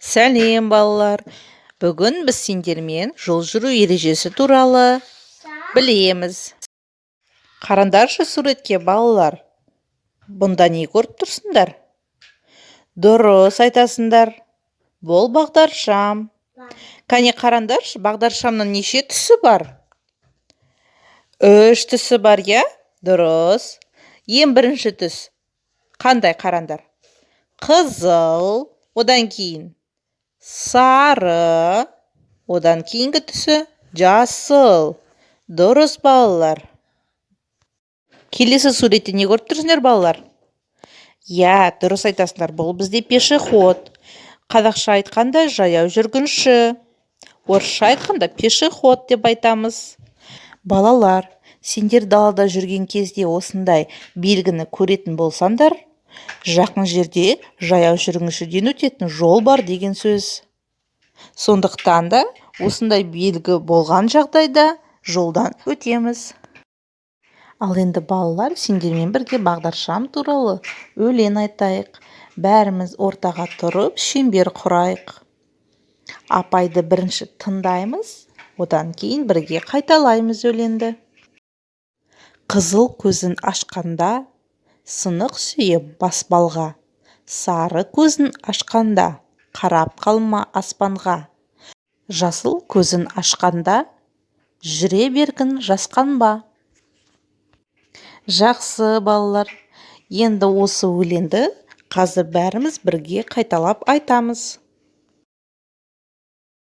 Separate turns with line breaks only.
Сәлем балалар. Бүгін біз сендермен жол жүру ережесі туралы білеміз. Қарандаршы суретке балалар. Бұнда не көріп тұрсыңдар? Дұрыс айтасыңдар. Бұл бағдаршам. Кәне қарандаршы, бағдаршамның неше түсі бар? 3 түсі бар, я? Дұрыс. Ең бірінші түс қандай қарандар? Қызыл, одан кейін сары, одан кейінгі түсі жасыл. Дұрыс балалар. Келесі суретте не көріп тұрсыңдар балалар? Я, дұрыс айтасыңдар, бұл бізде пешеход. Қазақша айтқанда жаяу жүргінші. Орысша айтқанда пешеход деп айтамыз. Балалар, сендер далада жүрген кезде осындай белгіні көретін болсаңдар, жақын жерде жаяу жүргіншіден өтетін жол бар деген сөз. Сондықтан да осындай белгі болған жағдайда жолдан өтеміз. Ал енді балалар, сендермен бірге бағдаршам туралы өлең айтайық. Бәріміз ортаға тұрып, шеңбер құрайық. Апайды бірінші тыңдаймыз, одан кейін бірге қайталаймыз өлеңді. Қызыл көзін ашқанда, сынық сүйіп басбалға. Сары көзін ашқанда, қарап қалма аспанға. Жасыл көзін ашқанда, жүре беркін жасқанба. Жақсы балалар, енді осы өлеңді қазір бәріміз бірге қайталап айтамыз.